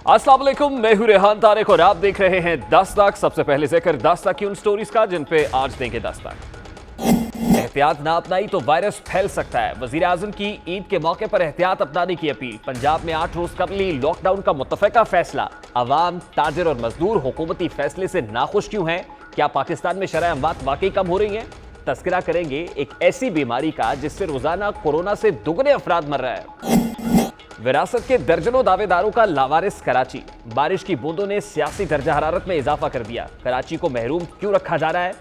अस्सलाम वालेकुम, मैं हूं रेहान तारिक और आप देख रहे हैं 10 तक। सबसे पहले जिक्र 10 तक की उन स्टोरीज का जिन पे आज देंगे 10 तक। एहतियात ना अपनाई तो वायरस फैल सकता है। वजीर आजम की ईद के मौके पर एहतियात अपनाने की अपील। पंजाब में 8 रोज कबली लॉकडाउन का मुत्तफिका फैसला। अवाम, ताजिर और मजदूर हुकूमती फैसले से नाखुश क्यों हैं? क्या पाकिस्तान में शरह अमवात वाकई कम हो रही है? तस्करा करेंगे एक ऐसी बीमारी का जिससे रोजाना कोरोना से दुगने अफराद मर रहा है। विरासत के दर्जनों दावेदारों का लावारिस कराची। बारिश की बूंदों ने सियासी दर्जा हरारत में इजाफा कर दिया। कराची को महरूम क्यों रखा जा रहा है?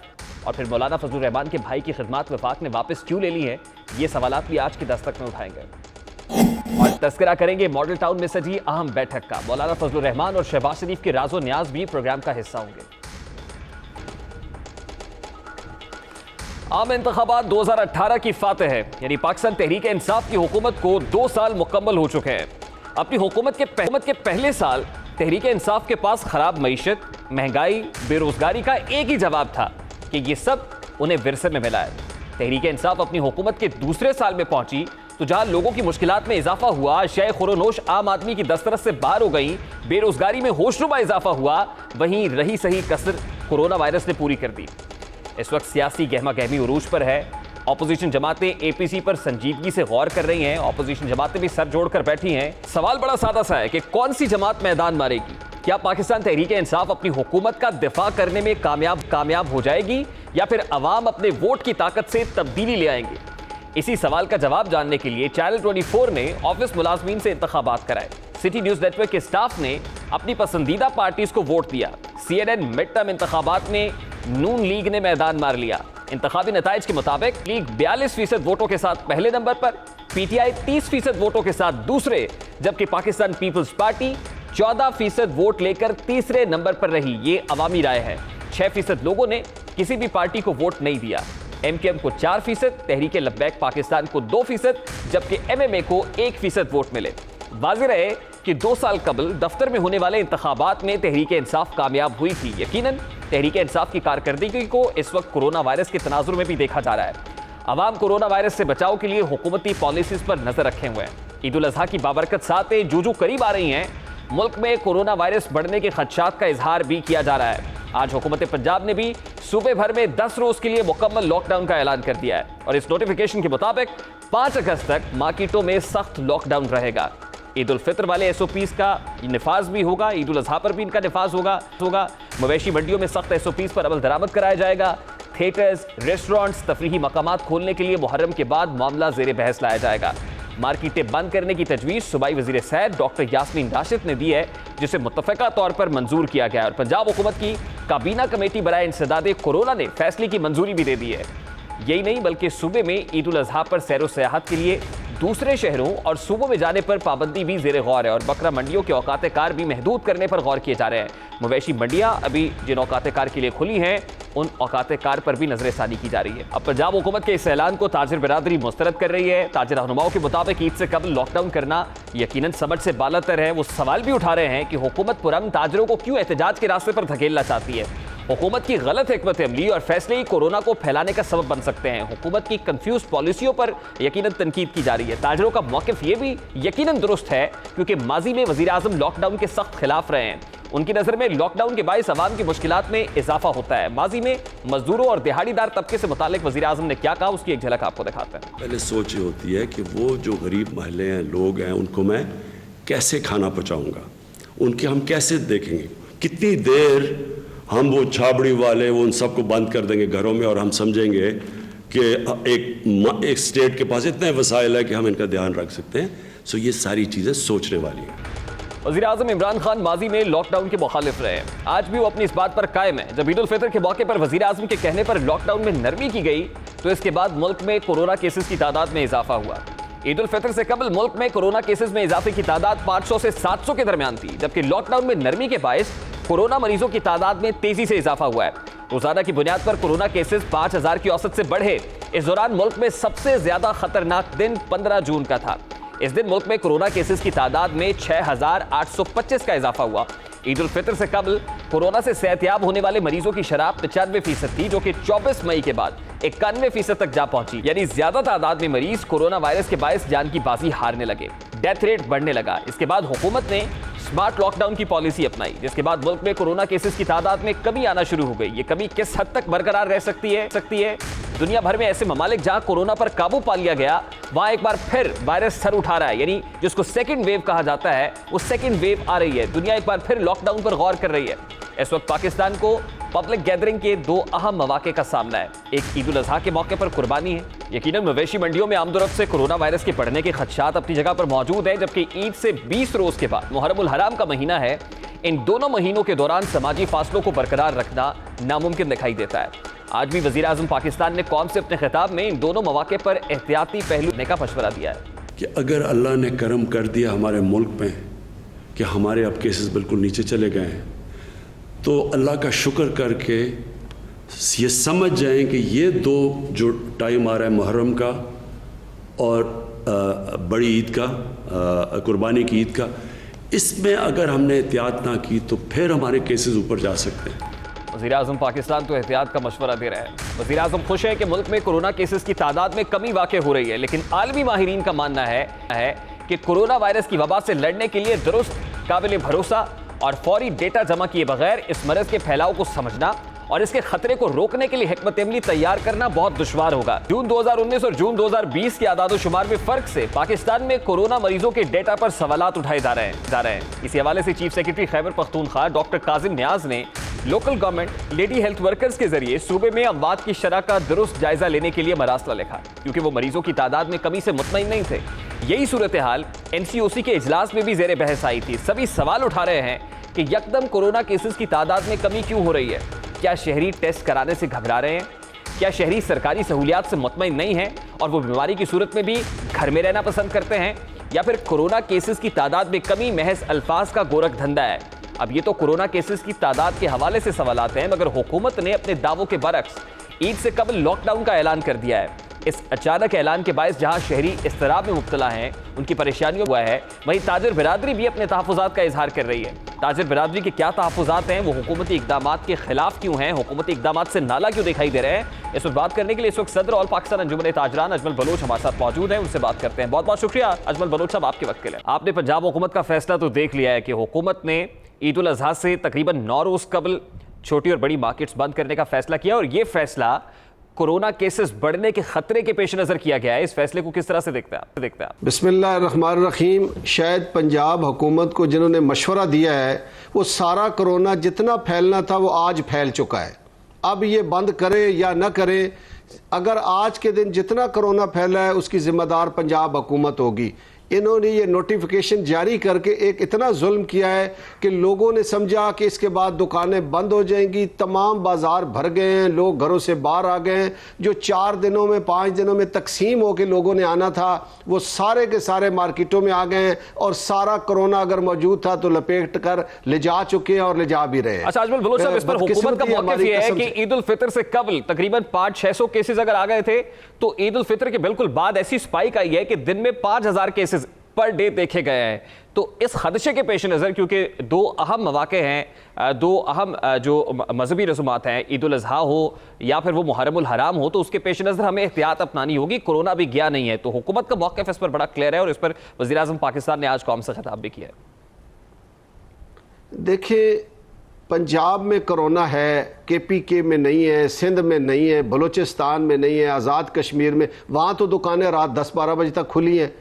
और फिर मौलाना फजलुर रहमान के भाई की खिदमत वफाक ने वापस क्यों ले ली है? ये सवालात भी आज की दस्तक में उठाएंगे। और तस्करा करेंगे मॉडल टाउन में सजी अहम बैठक का। मौलाना फजलुर रहमान और शहबाज शरीफ के राजो न्याज भी प्रोग्राम का हिस्सा होंगे। आम इंतखाबात 2018 की फातेह है, यानी पाकिस्तान तहरीक इंसाफ की हुकूमत को 2 साल मुकम्मल हो चुके हैं। अपनी हुकूमत के पहले साल तहरीक इंसाफ के पास खराब मईशत, महंगाई, बेरोजगारी का एक ही जवाब था कि ये सब उन्हें विरसे में मिला है। तहरीक इंसाफ अपनी हुकूमत के दूसरे साल में पहुंची तो जहां लोगों की मुश्किलात में इजाफा हुआ, अशियाए खुरोनोश आम आदमी की दस्तरस से बाहर हो गई, बेरोजगारी में होशरुबा इजाफा हुआ, वहीं रही सही कसर कोरोना वायरस ने पूरी कर दी। इस वक्त सियासी गहमा गहमी उरूज पर है। ऑपोजिशन जमातें एपीसी पर संजीदगी से गौर कर रही हैं। ऑपोजिशन जमातें भी सर जोड़कर बैठी हैं। सवाल बड़ा सादा सा है कि कौन सी जमात मैदान मारेगी? क्या पाकिस्तान तहरीक इंसाफ अपनी हुकूमत का दिफा करने में कामयाब हो जाएगी या फिर अवाम अपने वोट की ताकत से तब्दीली ले आएंगे? इसी सवाल का जवाब जानने के लिए चैनल 24 ने ऑफिस मुलाजमीन से इंतखाबात कराए। सिटी न्यूज नेटवर्क के स्टाफ ने अपनी पसंदीदा पार्टीज को वोट दिया। CNN मिड टर्म इंतखाबात में नून लीग ने मैदान मार लिया। इंतखाबी नताइज के मुताबिक लीग 42% वोटों के साथ पहले नंबर पर, PTI 30% वोटों के साथ दूसरे, जबकि पाकिस्तान पीपल्स पार्टी 14% वोट लेकर तीसरे नंबर पर रही। ये अवामी राय है। 6% लोगों ने किसी भी पार्टी को वोट नहीं दिया। MKM को 4%, तहरीक लब्बैक पाकिस्तान को 2%, जबकि MMA को 1% वोट मिले। वाज़ेह रहे कि 2 साल कबल दफ्तर में होने वाले इंतखाबात में तहरीक इंसाफ कामयाब हुई थी। यकीनन तहरीक इंसाफ की कारकर्दगी को इस वक्त कोरोना वायरस के तनाजुर में भी देखा जा रहा है। अवाम कोरोना वायरस से बचाव के लिए हुकूमती पॉलिसीज पर नजर रखे हुए हैं। ईद उल अजहा की बाबरकत सातें जूजू करीब आ रही हैं। मुल्क में कोरोना वायरस बढ़ने के खदशात का इजहार भी किया जा रहा है। आज हुकूमत पंजाब ने भी सूबे भर में 10 रोज के लिए मुकम्मल लॉकडाउन का ऐलान कर दिया है और इस नोटिफिकेशन के मुताबिक 5 अगस्त तक मार्केटों में सख्त लॉकडाउन रहेगा। ईद उल फितर वाले SOPs का निफाज भी होगा। ईद उल अजहा पर भी इनका निफाज होगा। मवेशी मंडियों में सख्त SOPs पर अमल दरामद कराया जाएगा। थिएटर्स, रेस्टोरेंट्स, तफरीही मकामात खोलने के लिए मुहर्रम के बाद मामला ज़ेरे बहस लाया जाएगा। मार्केटें बंद करने की तजवीज़ सूबाई वज़ीर सेहत डॉक्टर यास्मीन राशिद ने दी है, जिसे मुत्तफ़िका तौर पर मंजूर किया गया है और पंजाब हुकूमत की काबीना कमेटी बराए इंसदादे कोरोना ने फैसले की मंजूरी भी दे दी है। यही नहीं बल्कि सूबे में ईद उल अजहा पर सैर व सयाहत के लिए दूसरे शहरों और सूबों में जाने पर पाबंदी भी ज़ेरे गौर है और बकरा मंडियों के औकात कार भी महदूद करने पर गौर किए जा रहे हैं। मवेशी मंडियां अभी जिन औकात कार के लिए खुली हैं उन औकात कार पर भी नजरसानी की जा रही है। अब पंजाब हुकूमत के इस ऐलान को ताजिर बिरादरी मुस्तरद कर रही है। ताजिर रहनुमाओं के मुताबिक ईद से कबल लॉकडाउन करना यकीनन समझ से बालातर है। वो सवाल भी उठा रहे हैं कि हुकूमत पुरअमन ताजिरों को क्यों एहतजाज के रास्ते पर धकेलना चाहती है। हुकूमत की गलत हिकमत अमली और फैसले ही कोरोना को फैलाने का सबब बन सकते हैं। हुकूमत की कंफ्यूज पॉलिसियों पर यकीनन तनकीद की जा रही है। ताजिरों का मौक़िफ़ ये भी यकीनन दुरुस्त है क्योंकि माजी में वज़ीर आज़म लॉकडाउन के सख्त खिलाफ रहे हैं। उनकी नज़र में लॉकडाउन के बाइस अवाम की मुश्किलात में इजाफा होता है। माजी में मजदूरों और दिहाड़ीदार तबके से मुतालिक वज़ीर आज़म ने क्या कहा, उसकी एक झलक आपको दिखाते हैं। पहले सोच ये होती है कि वो जो गरीब महल्ले हैं, लोग हैं, उनको मैं कैसे खाना पहुँचाऊँगा, उनके हम कैसे देखेंगे, कितनी देर हम वो छाबड़ी वाले वो उन सबको बंद कर देंगे घरों में और हम समझेंगे कि एक स्टेट के पास इतने वसाइल है कि हम इनका ध्यान रख सकते हैं। सो ये सारी चीज़ें सोचने वाली हैं। वज़ीर आज़म इमरान खान माजी में लॉकडाउन के मुखालिफ रहे हैं। आज भी वो अपनी इस बात पर कायम है। जब ईद उल फितर के मौके पर वज़ीर आज़म के कहने पर लॉकडाउन में नरमी की गई तो इसके बाद मुल्क में कोरोना केसेस की तादाद में इजाफा हुआ। ईद उल फितर से कबल मुल्क में कोरोना केसेस में इजाफे की तादाद 500 से 700 के दरमियान थी, जबकि लॉकडाउन में नरमी के बायस कोरोना मरीजों की तादाद में तेजी से इजाफा हुआ है। रोजाना की बुनियाद पर कोरोना केसेस 5000 की औसत से बढ़े। इस दौरान मुल्क में सबसे ज्यादा खतरनाक दिन 15 जून का था। इस दिन मुल्क में कोरोना केसेस की तादाद में 6825 का इजाफा हुआ। ईद उल फितर से कबल कोरोना से सेहतयाब होने वाले मरीजों की शराब 95% थी, जो कि 24 मई के बाद 91% तक जा पहुंची। यानी ज्यादा तादाद में मरीज कोरोना वायरस के बायस जान की बाजी हारने लगे, डेथ रेट बढ़ने लगा। इसके बाद हुकूमत ने स्मार्ट लॉकडाउन की पॉलिसी अपनाई, जिसके बाद मुल्क में कोरोना केसेस की तादाद में कमी आना शुरू हो गई। ये कमी किस हद तक बरकरार रह सकती है? दुनिया भर में ऐसे ममालिक जहां कोरोना पर काबू पा लिया गया, वहां एक बार फिर वायरस सर उठा रहा है, यानी जिसको सेकंड वेव कहा जाता है, वो सेकंड वेव आ रही है। दुनिया एक बार फिर लॉकडाउन पर गौर कर रही है। इस वक्त पाकिस्तान को पब्लिक गैदरिंग के दो अहम मौके का सामना है। एक ईद उल अजहा के मौके पर कुर्बानी है। यकीनन मवेशी मंडियों में आमदोरफ्त से कोरोना वायरस के बढ़ने के खदशात अपनी जगह पर मौजूद है, जबकि ईद से 20 रोज के बाद मुहर्रम उल हराम का महीना है। इन दोनों महीनों के दौरान समाजी फासलों को बरकरार रखना नामुमकिन दिखाई देता है। आज भी वजीर आजम पाकिस्तान ने कौम से अपने खिताब में इन दोनों मौके पर एहतियाती पहलू लेने का मशवरा दिया है कि अगर अल्लाह ने करम कर दिया हमारे मुल्क में कि हमारे अब केसेस बिल्कुल नीचे चले गए हैं, तो अल्लाह का शुक्र करके ये समझ जाएं कि ये दो जो टाइम आ रहा है मुहर्रम का और बड़ी ईद का, कुर्बानी की ईद का, इसमें अगर हमने एहतियात ना की तो फिर हमारे केसेस ऊपर जा सकते हैं। वज़ीर आज़म पाकिस्तान तो एहतियात का मशवरा दे रहा है। वज़ीर आज़म खुश है कि मुल्क में कोरोना केसेस की तादाद में कमी वाक़ हो रही है, लेकिन आलमी माहिरीन का मानना है कि कोरोना वायरस की वबा से लड़ने के लिए दुरुस्त, काबिल भरोसा और फौरी डेटा जमा किए बगैर इस मरज़ के फैलाव को समझना और इसके खतरे को रोकने के लिए हिकमत अमली तैयार करना बहुत दुश्वार होगा। जून 2019 और जून 2020 के आदाद-ओ-शुमार में फर्क से पाकिस्तान में कोरोना मरीजों के डेटा पर सवालात उठाए जा रहे हैं। इसी हवाले से chief secretary Khyber Pakhtunkhwa doctor Kazim Niaz ने local government lady health workers के जरिए सूबे में अमवात की शरह का दुरुस्त जायजा लेने के लिए मरासला लिखा, क्योंकि वो मरीजों की तादाद में कमी से मुतमईन नहीं थे। यही सूरत हाल NCOC के इजलास में भी जेर बहस आई थी। सभी सवाल उठा रहे हैं कि यकदम कोरोना केसेस की तादाद में कमी क्यों हो रही है? क्या शहरी टेस्ट कराने से घबरा रहे हैं? क्या शहरी सरकारी सहूलियात से मुतमईन नहीं है और वो बीमारी की सूरत में भी घर में रहना पसंद करते हैं? या फिर कोरोना केसेस की तादाद में कमी महज अल्फाज का गोरख धंधा है? अब ये तो कोरोना केसेस की तादाद के हवाले से सवाल आते हैं, मगर हुकूमत ने अपने दावों के बरक्स ईद से कबल लॉकडाउन का ऐलान कर दिया है। इस अचानक ऐलान के बायस जहां शहरी इस्तराब में मुब्तला हैं, उनकी परेशानियों हुआ है, वहीं ताजिर बिरादरी भी अपने तहफ़्फ़ुज़ात का इजहार कर रही है। ताजिर बिरादरी के क्या तहफ़्फ़ुज़ात हैं, वो हुकूमती इक़दामात के खिलाफ क्यों हैं, हुकूमती इक़दामात से नाला क्यों दिखाई दे रहे हैं? इस पर बात करने के लिए इस वक्त सदर ऑल पाकिस्तान अंजुमन ताजरान अजमल बलोच हमारे साथ मौजूद हैं, उनसे बात करते हैं। बहुत बहुत शुक्रिया अजमल बलोच साहब आपके वक्त के लिए। आपने पंजाब हुकूमत का फैसला तो देख लिया है कि हुकूमत ने ईद उल अजहा से तकरीबन 9 रोज़ कबल छोटी और बड़ी मार्केट्स बंद करने का फैसला किया, और ये फैसला कोरोना केसेस बढ़ने के खतरे के पेश नजर किया गया है। इस फैसले को किस तरह से देखते हैं? बिस्मिल्लाहिर्रहमानिर्रहीम। शायद पंजाब हुकूमत को जिन्होंने मशवरा दिया है, वो सारा कोरोना जितना फैलना था वो आज फैल चुका है। अब ये बंद करे या न करे, अगर आज के दिन जितना कोरोना फैला है उसकी जिम्मेदार पंजाब हुकूमत होगी। इन्होंने ये नोटिफिकेशन जारी करके एक इतना जुल्म किया है कि लोगों ने समझा कि इसके बाद दुकानें बंद हो जाएंगी, तमाम बाजार भर गए हैं, लोग घरों से बाहर आ गए हैं। जो 4 दिनों में 5 दिनों में तकसीम होकर लोगों ने आना था, वो सारे के सारे मार्केटों में आ गए हैं, और सारा कोरोना अगर मौजूद था तो लपेट कर ले जा चुके हैं और ले जा भी रहे हैं। अच्छा अजमल बलोच साहब, इस पर हुकूमत का मौक़िफ़ ये है कि ईद उल फितर से कबल तकरीबन 500-600 केसेस अगर आ गए थे, तो ईद उल फितर के बिल्कुल बाद ऐसी स्पाइक आई है कि दिन में 5000 केसेस पर डे देखे गए हैं। तो इस खदशे के पेश नज़र, क्योंकि 2 अहम मौके हैं, 2 अहम जो मजहबी रसूमात हैं, ईद उल अजहा हो या फिर वो मुहर्रम उल हराम हो, तो उसके पेश नज़र हमें एहतियात अपनानी होगी। कोरोना भी गया नहीं है, तो हुकूमत का मौक़िफ़ इस पर बड़ा क्लियर है, और इस पर वज़ीर आज़म पाकिस्तान ने आज कौम से खिताब भी किया है। देखिए, पंजाब में कोरोना है, KPK में नहीं है, सिंध में नहीं है, बलूचिस्तान में नहीं है, आज़ाद कश्मीर में, वहाँ तो दुकानें रात 10-12 बजे तक खुली हैं।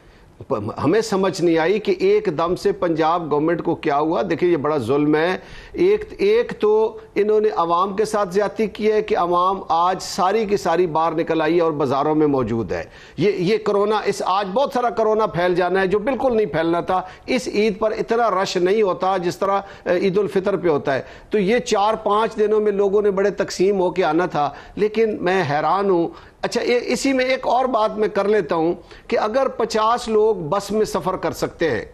हमें समझ नहीं आई कि एकदम से पंजाब गवर्नमेंट को क्या हुआ। देखिए, ये बड़ा जुल्म है। एक तो इन्होंने अवाम के साथ ज्यादती की है कि अवाम आज सारी की सारी बाहर निकल आई है और बाजारों में मौजूद है। ये कोरोना, इस आज बहुत सारा कोरोना फैल जाना है जो बिल्कुल नहीं फैलना था। इस ईद पर इतना रश नहीं होता जिस तरह ईद उल फितर पे होता है। तो ये 4-5 दिनों में लोगों ने बड़े तकसीम होकर आना था, लेकिन मैं हैरान हूँ। अच्छा, इसी में एक और बात मैं कर लेता हूं कि अगर 50 लोग बस में सफ़र कर सकते हैं,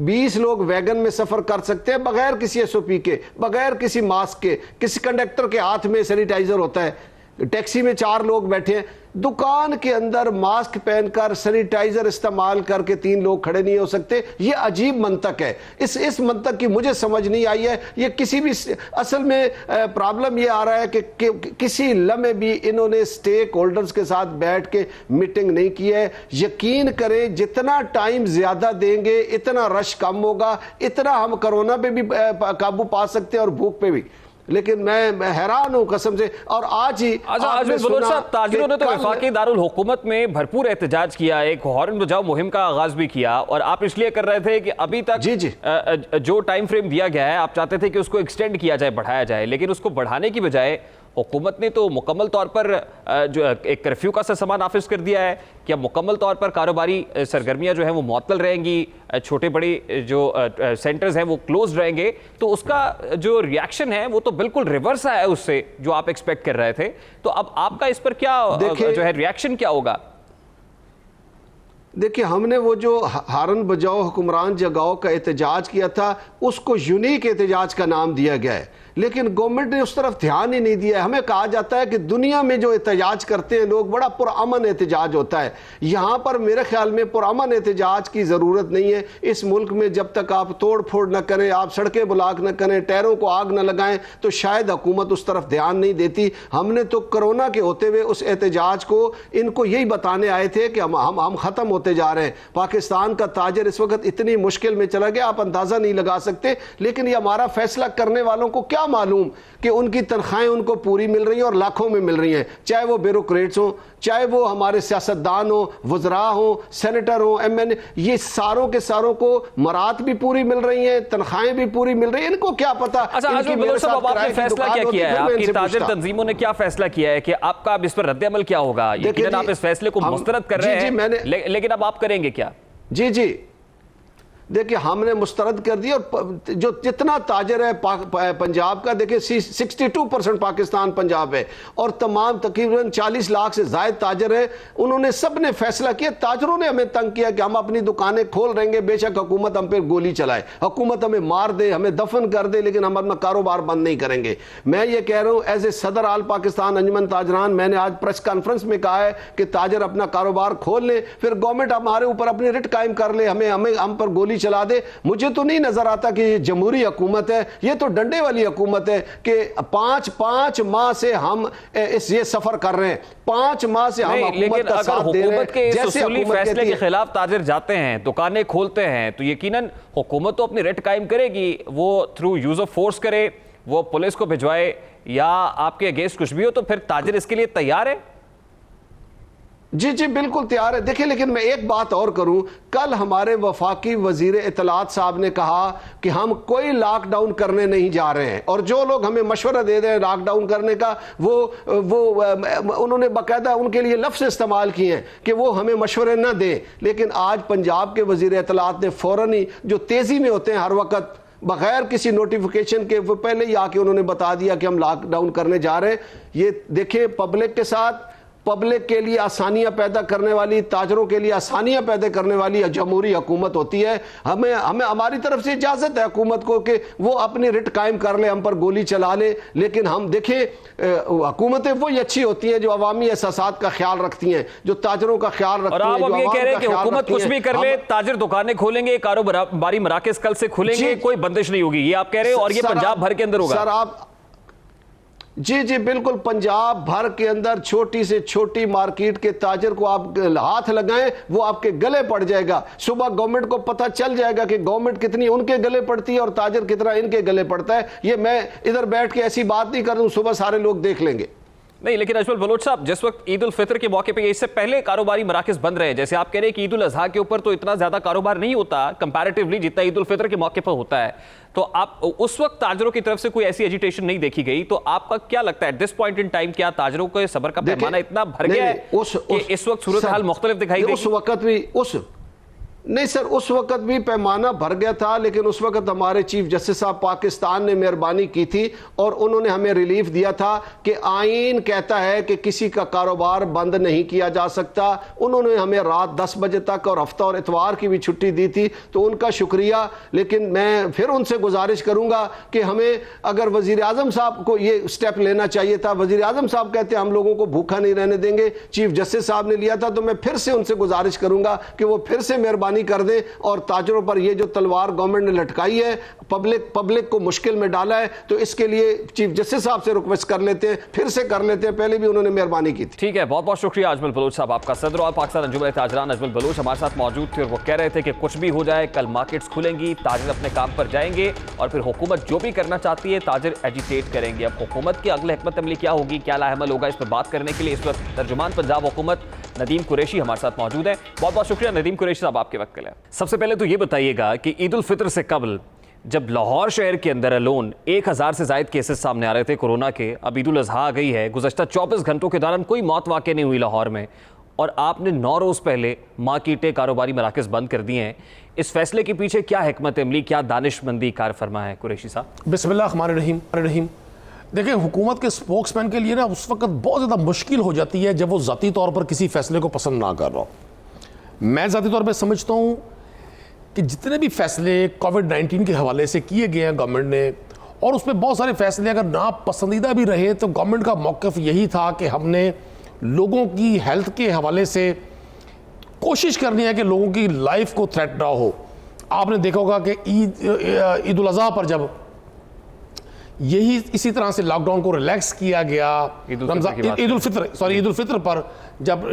20 लोग वैगन में सफ़र कर सकते हैं बगैर किसी SOP के, बगैर किसी मास्क के, किसी कंडक्टर के हाथ में सैनिटाइजर होता है, टैक्सी में 4 लोग बैठे हैं, दुकान के अंदर मास्क पहनकर सैनिटाइजर इस्तेमाल करके 3 लोग खड़े नहीं हो सकते। ये अजीब मंतक है। इस मंतक की मुझे समझ नहीं आई है। ये किसी भी असल में प्रॉब्लम ये आ रहा है कि किसी लम्हे भी इन्होंने स्टेक होल्डर्स के साथ बैठ के मीटिंग नहीं की है। यकीन करें जितना टाइम ज्यादा देंगे इतना रश कम होगा, इतना हम कोरोना पे भी काबू पा सकते हैं और भूख पे भी। लेकिन मैं हैरान हूं कसम से। और आज ही ताजिरों ने तो वफाकी दारुल हुकूमत में भरपूर एहतजाज किया, एक हॉर्न बजाओ मुहिम का आगाज भी किया, और आप इसलिए कर रहे थे कि अभी तक जी जो टाइम फ्रेम दिया गया है आप चाहते थे कि उसको एक्सटेंड किया जाए, बढ़ाया जाए, लेकिन उसको बढ़ाने की बजाय हुकूमत ने तो मुकम्मल तौर पर जो एक कर्फ्यू का सामान नाफिज कर दिया है कि अब मुकम्मल तौर पर कारोबारी सरगर्मियां जो हैं वो मुअत्तल रहेंगी, छोटे बड़े जो सेंटर्स हैं वो क्लोज रहेंगे। तो उसका जो रिएक्शन है वो तो बिल्कुल रिवर्स आया उससे जो आप एक्सपेक्ट कर रहे थे। तो अब आपका इस पर क्या जो है रिएक्शन क्या होगा? देखिए, हमने वो जो हारन बजाओ हुक्मरान जगाओ का एहतजाज किया था उसको यूनिक एहतजाज का नाम दिया गया है, लेकिन गवर्नमेंट ने उस तरफ ध्यान ही नहीं दिया है। हमें कहा जाता है कि दुनिया में जो एहतजाज करते हैं लोग बड़ा पुरअमन एहतजाज होता है। यहाँ पर मेरे ख्याल में पुरअमन एहतजाज की ज़रूरत नहीं है। इस मुल्क में जब तक आप तोड़ फोड़ न करें, आप सड़कें ब्लॉक न करें, टायरों को आग न लगाएं, तो शायद हुकूमत उस तरफ ध्यान नहीं देती। हमने तो कोरोना के होते हुए उस एहतजाज को इनको यही बताने आए थे कि हम ख़त्म होते जा रहे हैं। पाकिस्तान का ताजर इस वक्त इतनी मुश्किल में चला गया, आप अंदाज़ा नहीं लगा सकते। लेकिन ये हमारा फैसला करने वालों को क्या मालूम कि उनकी तनख्वाहें उनको पूरी मिल रही हैं और लाखों में मिल रही हैं, चाहे वो ब्यूरोक्रेट्स हो, चाहे वो हमारे सियासतदान हो, वज़रा हो, सेनेटर हो, MN, ये सारों के सारों को मरात भी पूरी मिल रही हैं, तनख्वाहें भी पूरी मिल रही हैं। इनको क्या पता। अच्छा, आपने फैसला क्या किया है? आपकी ताजिर तंजीमों ने क्या फैसला किया है कि आपका अब इस पर रद्द अमल क्या होगा? यकीनन आप इस फैसले को मुस्तरद कर रहे हैं, लेकिन अब आप करेंगे क्या? जी देखिए, हमने मुस्तरद कर दिया। और जो जितना ताजर है पंजाब का, देखिए 62% पाकिस्तान पंजाब है और तमाम तकरीबन 40 लाख से ज़ायद ताजर है। उन्होंने सब ने फैसला किया। ताजरों ने हमें तंग किया कि हम अपनी दुकानें खोल रहेंगे, बेशक हुकूमत हम पे गोली चलाए, हुकूमत हमें मार दे, हमें दफन कर दे, लेकिन हम अपना कारोबार बंद नहीं करेंगे। मैं ये कह रहा हूँ एज ए सदर आल पाकिस्तान अंजुमन ताजरान, मैंने आज प्रेस कॉन्फ्रेंस में कहा है कि ताजर अपना कारोबार खोल लें, फिर गवर्नमेंट हमारे ऊपर अपनी रिट कायम कर ले, हम पर गोली चला दे। मुझे तो नहीं नजर आता कि ये जमहूरी हुकूमत है, ये तो डंडे वाली हुकूमत है कि पांच माह से हम ये सफर कर रहे हैं। 5 माह से हम हुकूमत का साथ दे रहे हैं। जैसे हुकूमत फैसले के खिलाफ ताजिर जाते हैं, दुकानें खोलते हैं, तो यकीनन हुकूमत तो अपनी रेट कायम करेगी। वो थ्रू यूज ऑफ फोर्स करे, वो पुलिस को भिजवाए या आपके अगेंस्ट कुछ भी हो, तो फिर ताजिर इसके लिए तैयार है? जी बिल्कुल तैयार है। देखिए, लेकिन मैं एक बात और करूं, कल हमारे वफाकी वजीर इत्तलात साहब ने कहा कि हम कोई लॉकडाउन करने नहीं जा रहे हैं, और जो लोग हमें मशवरा दे रहे हैं लॉकडाउन करने का, वो उन्होंने बाकायदा उनके लिए लफ्ज़ इस्तेमाल किए हैं कि वो हमें मशवरे न दें। लेकिन आज पंजाब के वजीर इत्तलात ने फ़ौरन ही, जो तेज़ी में होते हैं हर वक्त, बगैर किसी नोटिफिकेशन के वो पहले ही आके उन्होंने बता दिया कि हम लॉकडाउन करने जा रहे हैं। ये देखिए, पब्लिक के साथ, पब्लिक के लिए आसानियां पैदा करने वाली, ताजरों के लिए आसानियां पैदा करने वाली जमहूरी हुकूमत होती है। हमें हमारी तरफ से इजाज़त है हुकूमत को कि वो अपनी रिट कायम कर ले, हम पर गोली चला ले। लेकिन हम देखें, हुकूमतें वही अच्छी होती हैं जो अवामी एहसासात का ख्याल रखती हैं, जो ताजरों का ख्याल रखती हैं। और आप अब ये कह रहे हैं कि हुकूमत कुछ भी कर ले, ताजर दुकानें खोलेंगे, कारोबारी मराकज़ कल से खुलेंगे, कोई बंदिश नहीं होगी, ये आप कह रहे हैं? और ये पंजाब भर के अंदर होगा? सर आप जी बिल्कुल, पंजाब भर के अंदर छोटी से छोटी मार्केट के ताजर को आप हाथ लगाएं, वो आपके गले पड़ जाएगा। सुबह गवर्नमेंट को पता चल जाएगा कि गवर्नमेंट कितनी उनके गले पड़ती है और ताजर कितना इनके गले पड़ता है। ये मैं इधर बैठ के ऐसी बात नहीं कर रहा हूं, सुबह सारे लोग देख लेंगे। नहीं, लेकिन अजमल बलोच साहब, जिस वक्त ईद उल फितर के मौके पे, इससे पहले कारोबारी मराकज़ बंद रहे, जैसे आप कह रहे हैं कि ईद उल अजहा के ऊपर तो इतना ज्यादा कारोबार नहीं होता कंपैरेटिवली जितना ईद उल फितर के मौके पर होता है, तो आप उस वक्त ताजरों की तरफ से कोई ऐसी एजिटेशन नहीं देखी गई, तो आपका क्या लगता है at this point in time, क्या ताजरों के सबर का पैमाना इतना भर गया है कि इस वक्त सूरत हाल मुख्तलिफ दिखाई देगी? उस वक्त भी नहीं सर, उस वक्त भी पैमाना भर गया था, लेकिन उस वक्त हमारे चीफ जस्टिस साहब पाकिस्तान ने मेहरबानी की थी और उन्होंने हमें रिलीफ दिया था कि आईन कहता है कि किसी का कारोबार बंद नहीं किया जा सकता। उन्होंने हमें रात 10 बजे तक और हफ्ता और इतवार की भी छुट्टी दी थी, तो उनका शुक्रिया। लेकिन मैं फिर उनसे गुजारिश करूंगा कि हमें अगर वजीर आजम साहब को ये स्टेप लेना चाहिए था। वजीर आजम साहब कहते हैं हम लोगों को भूखा नहीं रहने देंगे, चीफ जस्टिस साहब ने लिया था, तो मैं फिर से उनसे गुजारिश करूंगा कि वो फिर से मेहरबानी कर दें और ताजरों पर ये जो तलवार गवर्नमेंट ने लटकाई है, पब्लिक को मुश्किल में डाला है, तो इसके लिए चीफ जस्टिस साहब से रिक्वेस्ट कर लेते हैं, फिर से कर लेते हैं, पहले भी उन्होंने मेहरबानी की थी। ठीक है, बहुत बहुत शुक्रिया अजमल बलूच साहब आपका। सदर और पाकिस्तान अंजुमन ताजरान अजमल बलूच हमारे साथ मौजूद थे और वो कह रहे थे कि कुछ भी हो जाए, कल मार्केट्स खुलेंगी, ताजिर अपने काम पर जाएंगे और फिर हुकूमत जो भी करना चाहती है ताजिर एजिटेट करेंगे। अब हुकूमत की अगले हिकमत अमली क्या होगी, क्या लाहमल होगा, इस पर बात करने के लिए इस वक्त तर्जुमान पंजाब हुकूमत नदीम कुरैशी हमारे साथ मौजूद है। बहुत बहुत शुक्रिया नदीम कुरैशी साहब आपके वक्त के लिए। सबसे पहले तो ये बताइएगा कि ईद उल फितर से कबल जब लाहौर शहर के अंदर अलोन 1000 से ज़ायद केसेस सामने आ रहे थे कोरोना के, अब ईद उल अजहा आ गई है, गुज़श्ता 24 घंटों के दौरान कोई मौत वाक़ई नहीं हुई लाहौर में, और आपने 9 रोज़ पहले मार्केटें, कारोबारी मराकज़ बंद कर दिए हैं। इस फैसले के पीछे क्या हिकमत अमली, क्या दानिशमंदी कार फरमा है कुरैशी साहब? बिस्मिल्लाहिर्रहमानिर्रहीम। देखिए, हुकूमत के स्पोक्समैन के लिए ना उस वक्त बहुत ज़्यादा मुश्किल हो जाती है जब वो ज़ाती तौर पर किसी फैसले को पसंद ना कर रहा हो। मैं ज़ाती तौर पर समझता हूँ कि जितने भी फैसले कोविड-19 के हवाले से किए गए हैं गवर्नमेंट ने, और उसमें बहुत सारे फैसले अगर ना पसंदीदा भी रहे, तो गवर्नमेंट का मौक़िफ़ यही था कि हमने लोगों की हेल्थ के हवाले से कोशिश करनी है कि लोगों की लाइफ को थ्रेट ना हो। आपने देखा होगा कि ईद उल अज़हा पर जब यही इसी तरह से लॉकडाउन को रिलैक्स किया गया, ईद उल फितर पर जब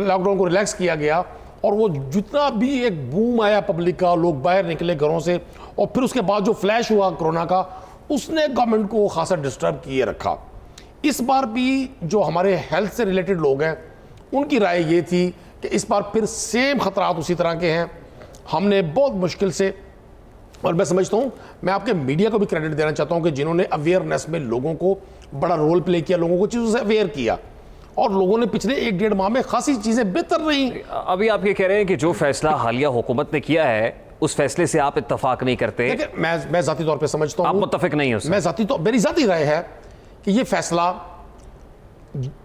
लॉकडाउन को रिलैक्स किया गया और वो जितना भी एक बूम आया पब्लिक का, लोग बाहर निकले घरों से, और फिर उसके बाद जो फ्लैश हुआ कोरोना का, उसने गवर्नमेंट को खासा डिस्टर्ब किए रखा। इस बार भी जो हमारे हेल्थ से रिलेटेड लोग हैं उनकी राय ये थी कि इस बार फिर सेम खतरात उसी तरह के हैं। हमने बहुत मुश्किल से, और मैं समझता हूँ, मैं आपके मीडिया को भी क्रेडिट देना चाहता हूँ कि जिन्होंने अवेयरनेस में लोगों को बड़ा रोल प्ले किया, लोगों को चीज़ों से अवेयर किया, और लोगों ने पिछले 1-1.5 माह में खासी चीज़ें बेहतर रही। अभी आप ये कह रहे हैं कि जो फैसला हालिया हुकूमत ने किया है उस फैसले से आप इत्तफाक नहीं करते? मैं ज़ाती तौर पे समझता हूँ, आप मुत्तफिक नहीं हो? मेरी ज़ाती राय है कि ये फैसला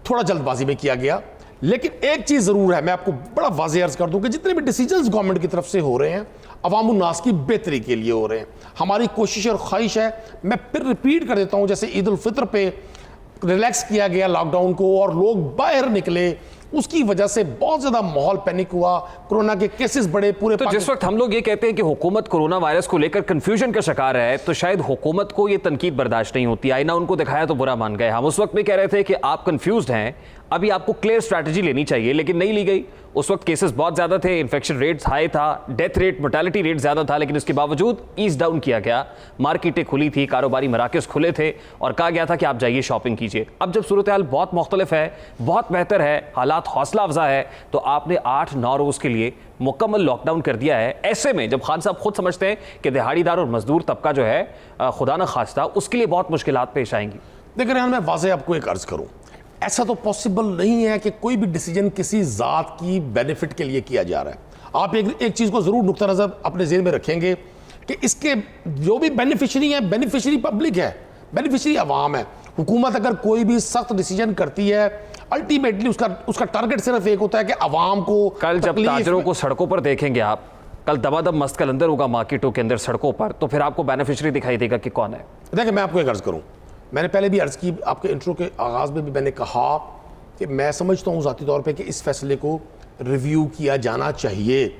थोड़ा जल्दबाजी में किया गया, लेकिन एक चीज़ ज़रूर है, मैं आपको बड़ा वाज़ेह अर्ज़ कर दूं कि जितने भी डिसीजंस गवर्नमेंट की तरफ से हो रहे हैं अवाम उन्नास की बेहतरी के लिए हो रहे हैं। हमारी कोशिश और ख्वाहिश है, मैं फिर रिपीट कर देता हूँ, जैसे ईद उल फितर पे रिलैक्स किया गया लॉकडाउन को और लोग बाहर निकले, उसकी वजह से बहुत ज़्यादा माहौल पैनिक हुआ, कोरोना के केसेस बढ़े पूरे। तो जिस वक्त हम लोग ये कहते हैं कि हुकूमत कोरोना वायरस को लेकर कंफ्यूजन का शिकार है, तो शायद हुकूमत को ये तनकीद बर्दाश्त नहीं होती। आईना उनको दिखाया तो बुरा मान गए। हम उस वक्त भी कह रहे थे कि आप कंफ्यूज्ड हैं, अभी आपको क्लियर स्ट्रैटेजी लेनी चाहिए, लेकिन नहीं ली गई। उस वक्त केसेस बहुत ज़्यादा थे, इन्फेक्शन रेट्स हाई था, डेथ रेट, मोर्टेलिटी रेट ज़्यादा था, लेकिन इसके बावजूद ईज डाउन किया गया। मार्केटें खुली थी, कारोबारी मराकज़ खुले थे और कहा गया था कि आप जाइए शॉपिंग कीजिए। अब जब सूरत हाल बहुत मुख्तलिफ है, बहुत बेहतर है, हालात हौसला अफजा है, तो आपने 8-9 रोज़ के लिए मुकम्मल लॉकडाउन कर दिया है। ऐसे में जब खान साहब खुद समझते हैं कि दिहाड़ीदार और मजदूर तबका जो है खुदा न खास्ता उसके लिए बहुत मुश्किलात पेश आएंगी। देखिए रेहान, मैं वाज़ेह आपको एक अर्ज़ करूँ, ऐसा तो पॉसिबल नहीं है कि कोई भी डिसीजन किसी ज़ात की बेनिफिट के लिए किया जा रहा है। आप एक चीज़ को ज़रूर नुक्ता नज़र अपने ज़हन में रखेंगे कि इसके जो भी बेनिफिशरी है, बेनिफिशरी पब्लिक है, बेनिफिशरी अवाम है। हुकूमत अगर कोई भी सख्त डिसीजन करती है, अल्टीमेटली उसका टारगेट सिर्फ एक होता है कि अवाम को। कल जब ताजरों को सड़कों पर देखेंगे आप, कल दबादब मस्त कलंदर होगा मार्केटों के अंदर, सड़कों पर, तो फिर आपको बेनिफिशरी दिखाई देगा कि कौन है। देखिए, मैं आपको एक अर्ज़ करूँ, मैंने पहले भी अर्ज़ की, आपके इंट्रो के आगाज़ में भी मैंने कहा कि मैं समझता हूँ ज़ाती तौर पे कि इस फैसले को रिव्यू किया जाना चाहिए।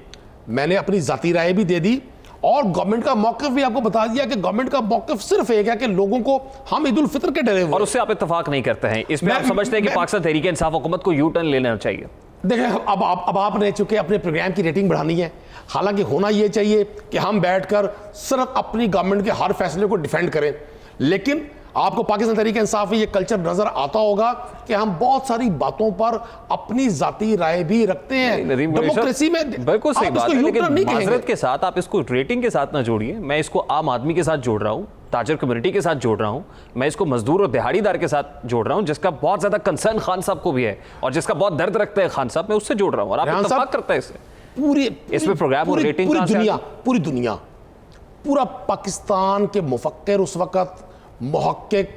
मैंने अपनी ज़ाती राय भी दे दी और गवर्नमेंट का मौक़िफ़ भी आपको बता दिया कि गवर्नमेंट का मौक़िफ़ सिर्फ एक है कि लोगों को हम ईद उल फितर के डरे हुए, और उससे आप इत्तफाक नहीं करते हैं। इसमें आप समझते हैं कि पाकिस्तान तहरीक इंसाफ हुकूमत को यू टर्न लेना चाहिए। देखिए, अब आपने चूंकि अपने प्रोग्राम की रेटिंग बढ़ानी है, हालांकि होना ये चाहिए कि हम बैठकर सिर्फ अपनी गवर्नमेंट के हर फैसले को डिफेंड करें, लेकिन आपको पाकिस्तान तहरीक इंसाफ में ये कल्चर नजर आता होगा कि हम बहुत सारी बातों पर अपनी जाती राय भी रखते हैं। डेमोक्रेसी में बिल्कुल सही बात है, लेकिन माजरत के साथ आप इसको रेटिंग के साथ ना जोड़िए। मैं इसको आम आदमी के साथ जोड़ रहा हूँ, ताजर कम्युनिटी के साथ जोड़ रहा हूँ, मैं इसको मजदूर और दिहाड़ीदार के साथ जोड़ रहा हूँ, जिसका बहुत ज्यादा कंसर्न खान साहब को भी है और जिसका बहुत दर्द रखते हैं खान साहब, मैं उससे जोड़ रहा हूँ और आप इत्तेफाक करते हैं इससे। इसमें प्रोग्राम और रेटिंग पूरी दुनिया, पूरा पाकिस्तान के मुफक्किर उस वक्त, मुहक्किक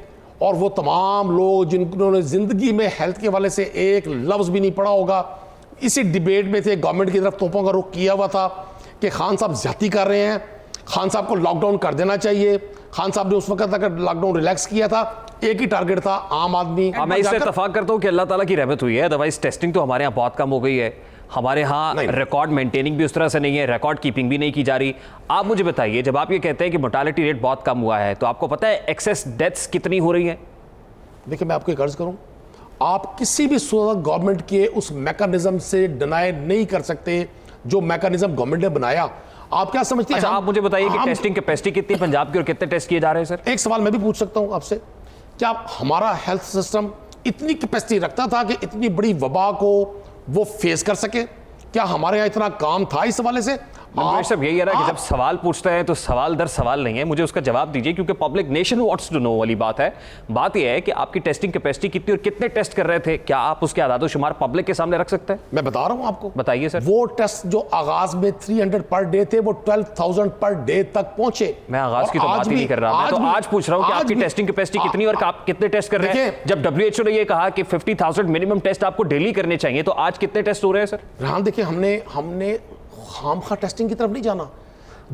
और वो तमाम लोग जिन्होंने जिंदगी में हेल्थ के हवाले से एक लफ्ज़ भी नहीं पढ़ा होगा, इसी डिबेट में थे। गवर्नमेंट की तरफ तोपों का रुख किया हुआ था कि खान साहब ज्यादती कर रहे हैं, खान साहब को लॉकडाउन कर देना चाहिए। खान साहब ने उस वक्त अगर लॉकडाउन रिलैक्स किया था, एक ही टारगेट था, आम आदमी। मैं इससे इत्तेफाक करता हूं कि अल्लाह ताला की रहमत हुई है, अदरवाइज टेस्टिंग तो हमारे यहाँ बहुत कम हो गई है। हमारे यहाँ रिकॉर्ड मेंटेनिंग भी उस तरह से नहीं है, रिकॉर्ड कीपिंग भी नहीं की जा रही। आप मुझे बताइए, जब आप ये कहते हैं कि मोर्टालिटी रेट बहुत कम हुआ है, तो आपको पता है एक्सेस डेथ्स कितनी हो रही हैं? देखिए, मैं आपको एक अर्ज करूं, आप किसी भी सूरत गवर्नमेंट के उस मैकेनिज्म से डिनाई नहीं कर सकते जो मैकेनिज्म गवर्नमेंट ने बनाया। आप क्या समझते हैं? अच्छा, आप मुझे बताइए कि टेस्टिंग कैपेसिटी कितनी पंजाब की और कितने टेस्ट किए जा रहे हैं सर? एक सवाल मैं भी पूछ सकता हूं आपसे, क्या हमारा हेल्थ सिस्टम इतनी कैपेसिटी रखता था कि इतनी बड़ी वबा को वो फेस कर सके? क्या हमारे यहाँ इतना काम था इस हवाले से? सब यही है ना कि जब सवाल पूछते हैं तो सवाल दर सवाल नहीं है, मुझे उसका जवाब दीजिए, क्योंकि public nation wants to know वाली बात है। बात यह है कि आपकी टेस्टिंग कैपेसिटी कितनी और कितने टेस्ट कर रहे थे, क्या आप उसके आदाद-ओ-शुमार पब्लिक के सामने रख सकते हैं? मैं बता रहा हूं आपको, बताइए सर। वो टेस्ट जो आगाज में 300 पर डे थे, वो 12,000 पर डे तक पहुंचे। मैं आगाज की तो बात ही नहीं कर रहा, मैं तो आज पूछ रहा हूं कि आपकी टेस्टिंग कैपेसिटी कितनी और आप कितने टेस्ट कर रहे हैं। जब WHO ने ये कहा कि 50,000 मिनिमम टेस्ट आपको डेली करने चाहिए, तो आज कितने टेस्ट हो रहे हैं सर? रान, देखिए, हमने खामखा टेस्टिंग की तरफ नहीं जाना।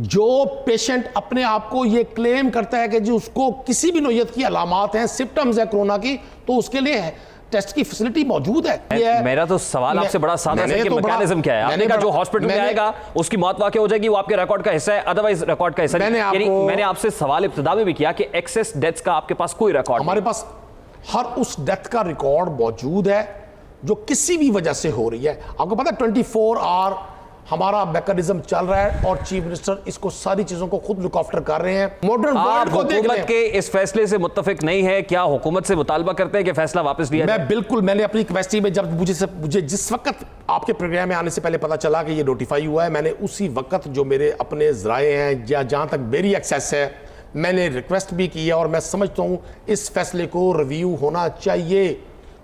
जो पेशेंट अपने आप को ये क्लेम करता है कि जी उसको किसी भी नोयत की अलामात हैं, सिम्टम्स है कोरोना की, तो उसके लिए टेस्ट की फैसिलिटी मौजूद है। मेरा तो सवाल आपसे बड़ा सादा है कि मैकेनिज्म क्या है? आपने कहा जो हॉस्पिटल में आएगा उसकी मौत वाकई हो जाएगी, वो आपके रिकॉर्ड का हिस्सा है, अदरवाइज रिकॉर्ड का हिस्सा नहीं। मैंने आपसे सवाल इब्तिदा में भी किया कि एक्सेस डेथ्स का आपके पास कोई रिकॉर्ड? हमारे पास हर उस डेथ का रिकॉर्ड मौजूद है जो किसी भी वजह से हो रही है। आपको पता है 24 आवर हमारा मैकेनिज्म चल रहा है और चीफ मिनिस्टर इसको सारी चीजों को खुद लुक आफ्टर कर रहे हैं। मॉडर्न वर्ल्ड को देख हुकूमत के इस फैसले से मुत्तफिक नहीं है, क्या हुकूमत से मुतालबा करते हैं कि फैसला वापस लिया जाए? मैं बिल्कुल, मैंने अपनी कैपेसिटी में, जब मुझे जिस वक्त आपके प्रोग्राम में आने से पहले पता चला कि ये नोटिफाई हुआ है, मैंने उसी वक्त जो मेरे अपने जराए हैं या जहां तक मेरी एक्सेस है, मैंने रिक्वेस्ट भी की है और मैं समझता हूं इस फैसले को रिव्यू होना चाहिए।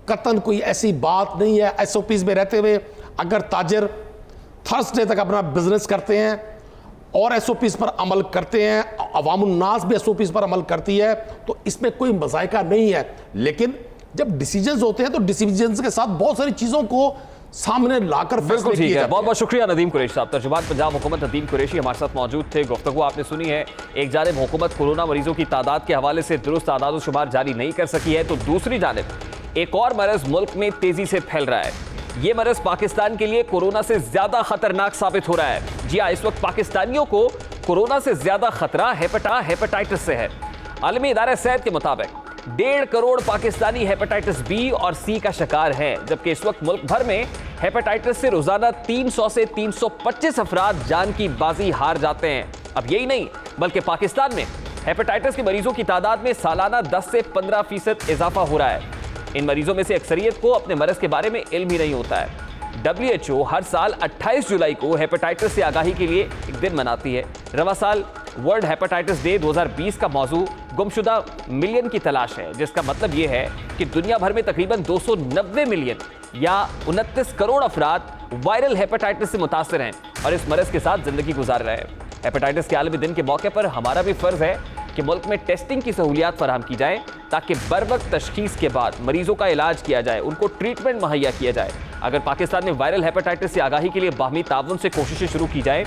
कतन कोई ऐसी बात नहीं है। SOPs में रहते हुए अगर ताजर थर्सडे तक अपना बिजनेस करते हैं और SOPs पर अमल करते हैं, अवामुन्नास भी SOPs पर अमल करती है, तो इसमें कोई मज़ायका नहीं है। लेकिन जब डिसीजंस होते हैं तो डिसीजंस के साथ बहुत सारी चीज़ों को सामने लाकर बिल्कुल ठीक है। बहुत बहुत शुक्रिया नदीम कुरैशी साहब। तर्जुमान पंजाब हुकूमत नदीम कुरैशी हमारे साथ मौजूद थे। गुफ्तगू आपने सुनी है। एक जानिब हुकूमत कोरोना मरीजों की तादाद के हवाले से दुरुस्त आदाद-ओ-शुमार जारी नहीं कर सकी है, तो दूसरी जानिब एक और मरज मुल्क में तेजी से फैल रहा है। ये मरज पाकिस्तान के लिए कोरोना से ज्यादा खतरनाक साबित हो रहा है। जी हाँ, इस वक्त पाकिस्तानियों को कोरोना से ज्यादा खतरा हेपेटाइटिस से है। आलमी इदारा सेहत के मुताबिक 1.5 करोड़ पाकिस्तानी हेपेटाइटिस बी और सी का शिकार हैं, जबकि इस वक्त मुल्क भर में हेपेटाइटिस से रोजाना 300 से 325 अफराद जान की बाजी हार जाते हैं। अब यही नहीं, बल्कि पाकिस्तान में हेपेटाइटिस के मरीजों की तादाद में सालाना 10 से 15% इजाफा हो रहा है। इन मरीजों में से अक्सरियत को अपने मरज के बारे में इल्म ही नहीं होता है। WHO हर साल 28 जुलाई को हेपेटाइटिस से आगाही के लिए एक दिन मनाती है। रवा साल वर्ल्ड हेपेटाइटिस डे 2020 का मौजू गुमशुदा मिलियन की तलाश है, जिसका मतलब यह है कि दुनिया भर में तकरीबन 290 मिलियन या 29 करोड़ अफराद वायरल हेपेटाइटिस से मुतासर हैं और इस मरज के साथ जिंदगी गुजार रहे हैं। हेपेटाइटिस के आलमी दिन के मौके पर हमारा भी फर्ज है कि मुल्क में टेस्टिंग की सहूलियात फराहम की जाए, ताकि बर वक्त तशखीस के बाद मरीजों का इलाज किया जाए, उनको ट्रीटमेंट मुहैया किया जाए। अगर पाकिस्तान में वायरल हेपेटाइटिस से आगाही के लिए बाहमी ताउन से कोशिशें शुरू की जाए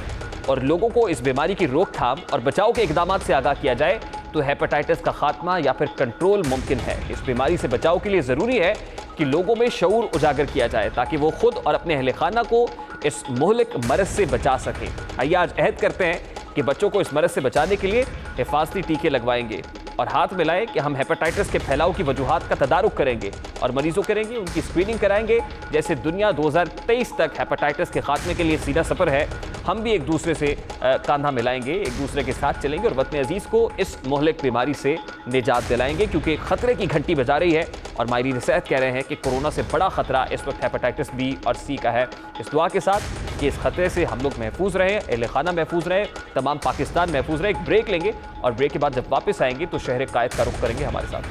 और लोगों को इस बीमारी की रोकथाम और बचाव के इकदाम से आगाह किया जाए, तो हेपेटाइटिस का खात्मा या फिर कंट्रोल मुमकिन है। इस बीमारी से बचाव के लिए ज़रूरी है कि लोगों में शऊर उजागर किया जाए, ताकि वो खुद और अपने अहले खाना को इस मुहलिक मरज से बचा सकें। आइए आज अहद करते हैं कि बच्चों को इस मरज से बचाने के लिए हिफाजती टीके लगवाएंगे और हाथ मिलाएं कि हम हेपेटाइटिस के फैलाव की वजूहात का तदारुक करेंगे और मरीजों करेंगे, उनकी स्क्रीनिंग कराएंगे। जैसे दुनिया 2023 तक हेपेटाइटिस के खात्मे के लिए सीधा सफ़र है, हम भी एक दूसरे से कांधा मिलाएंगे, एक दूसरे के साथ चलेंगे और वतन अजीज़ को इस मुहलिक बीमारी से निजात दिलाएंगे, क्योंकि खतरे की घंटी बजा रही है और माहिरीन सेहत कह रहे हैं कि कोरोना से बड़ा खतरा इस वक्त हेपेटाइटिस बी और सी का है। इस दुआ के साथ कि इस खतरे से हम लोग महफूज रहें, अहले खाना महफूज रहे, तमाम पाकिस्तान महफूज रहे। एक ब्रेक लेंगे और ब्रेक के बाद जब वापस आएंगे तो शहर कायद का रुख करेंगे। हमारे साथ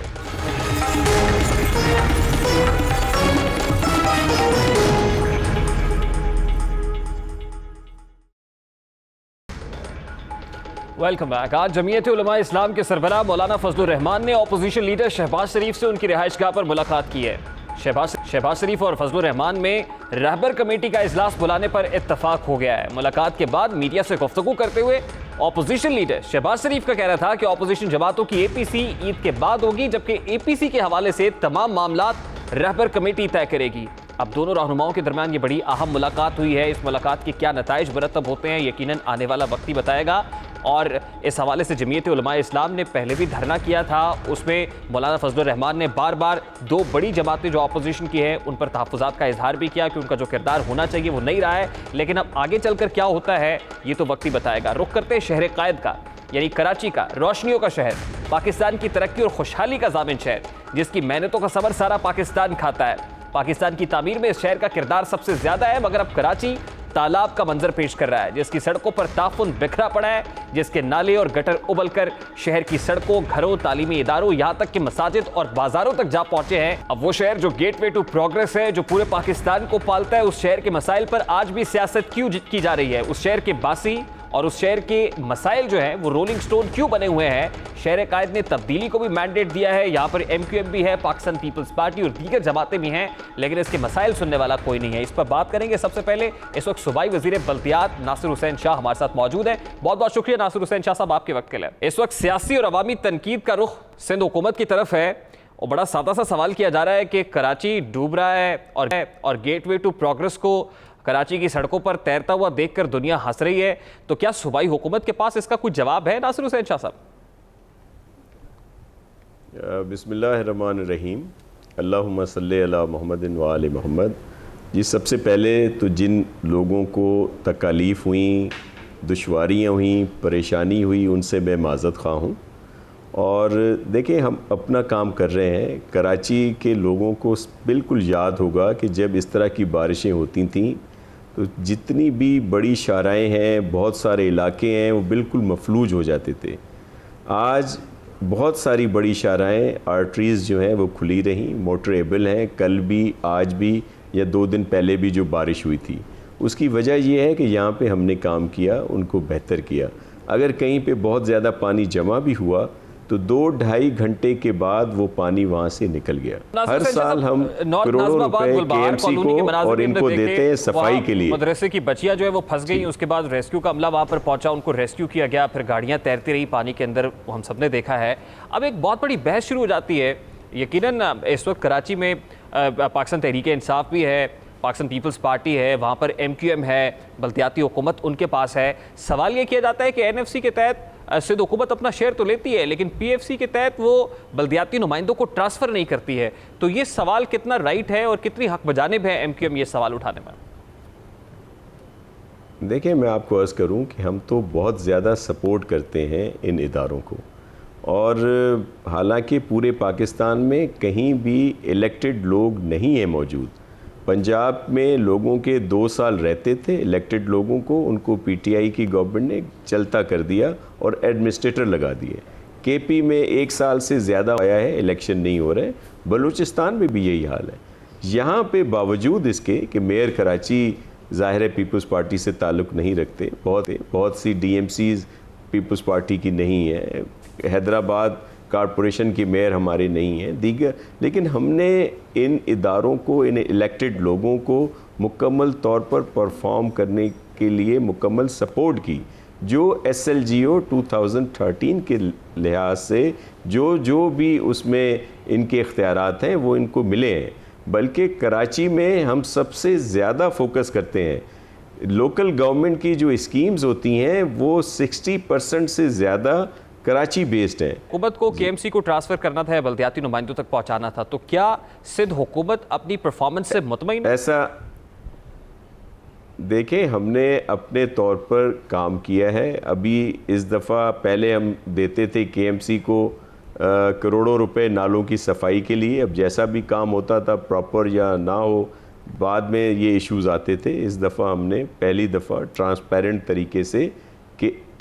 वेलकम बैक। आज जमीयत उलमा इस्लाम के सरबराह मौलाना फजलुर रहमान ने ऑपोजिशन लीडर शहबाज शरीफ से उनकी रिहाइशगाह पर मुलाकात की है। शहबाज शरीफ और फजलुर रहमान में रहबर कमेटी का इजलास बुलाने पर इत्तफाक हो गया है। मुलाकात के बाद मीडिया से गुफ्तगू करते हुए ऑपोजिशन लीडर शहबाज शरीफ का कहना था कि ऑपोजिशन जमातों की एपीसी ईद के बाद होगी, जबकि एपीसी के हवाले से तमाम मामलात रहबर कमेटी तय करेगी। अब दोनों रहनुमाओं के दरमियान ये बड़ी अहम मुलाकात हुई है। इस मुलाकात के क्या नताइज मुरतब होते हैं यकीनन आने वाला वक्त ही बताएगा। और इस हवाले से जमीयत उलमा इस्लाम ने पहले भी धरना किया था, उसमें मौलाना फजलुर रहमान ने बार बार दो बड़ी जमातें जो अपोजिशन की हैं उन पर तहफ़्फ़ुज़ात का इजहार भी किया कि उनका जो किरदार होना चाहिए वो नहीं रहा है। लेकिन अब आगे चलकर क्या होता है ये तो वक्त ही बताएगा। रुख करते हैं शहर कायद का, यानी कराची का, रोशनियों का शहर, पाकिस्तान की तरक्की और खुशहाली का ज़ामिन शहर, जिसकी मेहनतों का सबर सारा पाकिस्तान खाता है। पाकिस्तान की तामीर में इस शहर का किरदार सबसे ज़्यादा है, मगर अब कराची तालाब का मंजर पेश कर रहा है, जिसकी सड़कों पर ताफुन बिखरा पड़ा है, जिसके नाले और गटर उबल कर शहर की सड़कों, घरों, तालीमी इदारों, यहाँ तक कि मसाजिद और बाजारों तक जा पहुंचे हैं। अब वो शहर जो गेटवे टू प्रोग्रेस है, जो पूरे पाकिस्तान को पालता है, उस शहर के मसाइल पर आज भी सियासत क्यों की जा रही है? उस शहर के बासी और उस शहर के मसाइल जो हैं वो रोलिंग स्टोन क्यों बने हुए हैं? शहर कायद ने तब्दीली को भी मैंडेट दिया है। यहाँ पर MQM भी है, पाकिस्तान पीपल्स पार्टी और दीगर जमातें भी हैं, लेकिन इसके मसाइल सुनने वाला कोई नहीं है। इस पर बात करेंगे। सबसे पहले इस वक्त सूबाई वजीर बल्दियात नासिर हुसैन शाह हमारे साथ मौजूद है। बहुत बहुत शुक्रिया नासिर हुसैन शाह साहब आपके वक्त के लिए। इस वक्त सियासी और अवामी तनकीद का रुख सिंध हुकूमत की तरफ है और बड़ा सादा सा सवाल किया जा रहा है कि कराची डूब रहा है और गेटवे टू प्रोग्रेस को कराची की सड़कों पर तैरता हुआ देखकर दुनिया हंस रही है। तो क्या सूबाई हुकूमत के पास इसका कुछ जवाब है नासिर हुसैन शाह साहब? बिस्मिल्लाहिर्रहमानिर्रहीम, अल्लाहुम्मा सल्ली अला मुहम्मदिन व आले मोहम्मद। जी, सबसे पहले तो जिन लोगों को तकालीफ़ हुई, दुश्वारियाँ हुई, परेशानी हुई, उनसे मैं माज़रत ख़्वाह हूँ। और देखें, हम अपना काम कर रहे हैं। कराची के लोगों को बिल्कुल याद होगा कि जब इस तरह की बारिशें होती थीं तो जितनी भी बड़ी शाराएँ हैं, बहुत सारे इलाके हैं, वो बिल्कुल मफलूज हो जाते थे। आज बहुत सारी बड़ी शाराएँ, आर्टरीज़ जो हैं वो खुली रहीं, मोटरेबल हैं। कल भी, आज भी या 2 दिन पहले भी जो बारिश हुई थी, उसकी वजह यह है कि यहाँ पे हमने काम किया, उनको बेहतर किया। अगर कहीं पे बहुत ज़्यादा पानी जमा भी हुआ तो 2-2.5 घंटे के बाद वो पानी वहाँ से निकल गया। हर साल हम करोड़ों रुपए KMC को और इनको देते हैं सफाई के लिए। मदरसे की बच्चियां जो है वो फंस गई, उसके बाद रेस्क्यू का अमला वहाँ पर पहुंचा, उनको रेस्क्यू किया गया, फिर गाड़ियाँ तैरती रही पानी के अंदर, हम सब ने देखा है। अब एक बहुत बड़ी बहस शुरू हो जाती है। यकीनन इस वक्त कराची में पाकिस्तान तहरीक इंसाफ भी है, पाकिस्तान पीपल्स पार्टी है, वहाँ पर MQM है, बल्दियाती हुकूमत उनके पास है। सवाल ये किया जाता है कि NFC के तहत सिंध हुकूमत अपना शेयर तो लेती है, लेकिन PFC के तहत वो बल्दियाती नुमाइंदों को ट्रांसफ़र नहीं करती है। तो ये सवाल कितना राइट है और कितनी हक बजानिब है MQM ये सवाल उठाने में? देखिए, मैं आपको अर्ज़ करूं कि हम तो बहुत ज़्यादा सपोर्ट करते हैं इन इदारों को, और हालांकि पूरे पाकिस्तान में कहीं भी इलेक्टेड लोग नहीं हैं मौजूद। पंजाब में लोगों के 2 साल रहते थे इलेक्टेड लोगों को, उनको PTI की गवर्नमेंट ने चलता कर दिया और एडमिनिस्ट्रेटर लगा दिए। KP में 1 साल से ज़्यादा आया है, इलेक्शन नहीं हो रहे। बलूचिस्तान में भी यही हाल है। यहाँ पे बावजूद इसके कि मेयर कराची ज़ाहिर है पीपल्स पार्टी से ताल्लुक़ नहीं रखते, बहुत सी DMCs पीपल्स पार्टी की नहीं है, हैदराबाद कॉरपोरेशन की मेयर हमारे नहीं हैं, दीगर, लेकिन हमने इन इदारों को, इन इलेक्टेड लोगों को मुकम्मल तौर पर परफॉर्म करने के लिए मुकम्मल सपोर्ट की। जो SLGO 2013 के लिहाज से जो भी उसमें इनके इख्तियारात हैं वो इनको मिले हैं। बल्कि कराची में हम सबसे ज़्यादा फोकस करते हैं। लोकल गवर्नमेंट की जो स्कीम्स होती हैं वो 60% से ज़्यादा कराची बेस्ड है। हुकूमत को KMC को ट्रांसफ़र करना था, बल्दियाती नुमाइंदों तक पहुंचाना था, तो क्या सिंध हुकूमत अपनी परफॉर्मेंस से मुतमईन? ऐसा देखें, हमने अपने तौर पर काम किया है। अभी इस दफ़ा, पहले हम देते थे KMC को करोड़ों रुपए नालों की सफाई के लिए। अब जैसा भी काम होता था प्रॉपर या ना हो, बाद में ये इश्यूज़ आते थे। इस दफ़ा हमने पहली दफ़ा ट्रांसपेरेंट तरीके से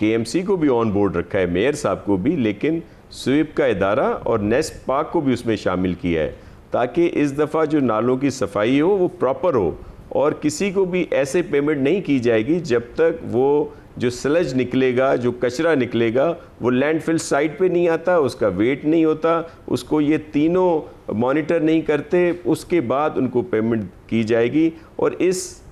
KMC को भी ऑन बोर्ड रखा है, मेयर साहब को भी, लेकिन स्वीप का इदारा और नेस्ट पाक को भी उसमें शामिल किया है, ताकि इस दफ़ा जो नालों की सफाई हो वो प्रॉपर हो और किसी को भी ऐसे पेमेंट नहीं की जाएगी जब तक वो जो स्लज निकलेगा, जो कचरा निकलेगा, वो लैंडफिल साइट पे नहीं आता, उसका वेट नहीं होता, उसको ये तीनों मॉनिटर नहीं करते, उसके बाद उनको पेमेंट की जाएगी। और इस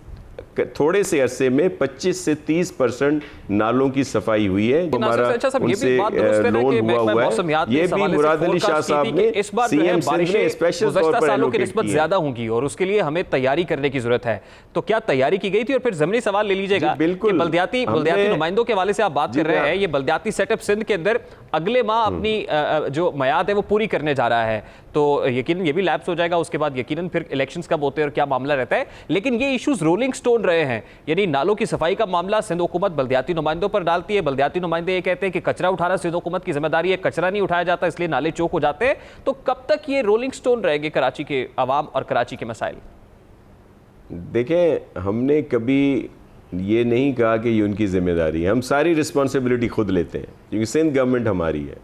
थोड़े से अरसे में 25 से 30% नालों की सफाई हुई है। हमारा उनसे लोन हुआ है। ये भी मुराद अली शाह साहब ने इस बार सीएम बारिशें स्पेशल गुज़श्ता सालों की निस्बत ज्यादा होंगी और उसके लिए हमें तैयारी करने की जरूरत है। तो क्या तैयारी की गई थी? और फिर जमीनी सवाल ले लीजिएगा, बिल्कुल बल्दियाती नुमाइंदों के हवाले से आप बात कर रहे हैं। ये बल्दियाती सेटअप सिंध के अंदर अगले माह अपनी जो मयाद है वो पूरी करने जा रहा है, तो यकीनन ये भी लैप्स हो जाएगा। उसके बाद यकीनन फिर इलेक्शंस कब होते हैं और क्या मामला रहता है। लेकिन ये इश्यूज रोलिंग स्टोन रहे हैं, यानी नालों की सफाई का मामला सिंध हुकूमत बल्दियाती नुमाइंदों पर डालती है। बल्दियाती नुमाइंदे ये कहते हैं कि कचरा उठाना सिंध हुकूमत की जिम्मेदारी है, कचरा नहीं उठाया जाता इसलिए नाले चौक हो जाते हैं। तो कब तक ये रोलिंग स्टोन रहेंगे कराची के अवाम और कराची के मसाइल? देखें, हमने कभी ये नहीं कहा कि ये उनकी जिम्मेदारी है। हम सारी रिस्पॉन्सिबिलिटी खुद लेते हैं क्योंकि सिंध गवर्नमेंट हमारी है।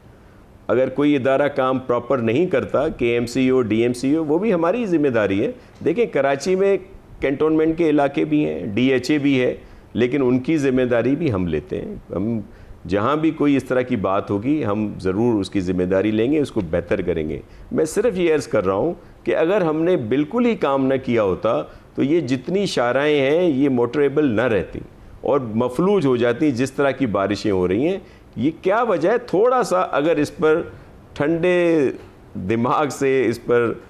अगर कोई इदारा काम प्रॉपर नहीं करता, KMCO DMCO, वो भी हमारी जिम्मेदारी है। देखिए, कराची में कैंटोनमेंट के इलाके भी हैं, DHA भी है, लेकिन उनकी ज़िम्मेदारी भी हम लेते हैं। हम जहाँ भी कोई इस तरह की बात होगी हम ज़रूर उसकी ज़िम्मेदारी लेंगे, उसको बेहतर करेंगे। मैं सिर्फ ये अर्ज़ कर रहा हूँ कि अगर हमने बिल्कुल ही काम न किया होता तो ये जितनी शाराएँ हैं ये मोटरेबल न रहती और मफलूज हो जाती जिस तरह की बारिशें हो रही हैं। ये क्या वजह है? थोड़ा सा अगर इस पर ठंडे दिमाग से इस पर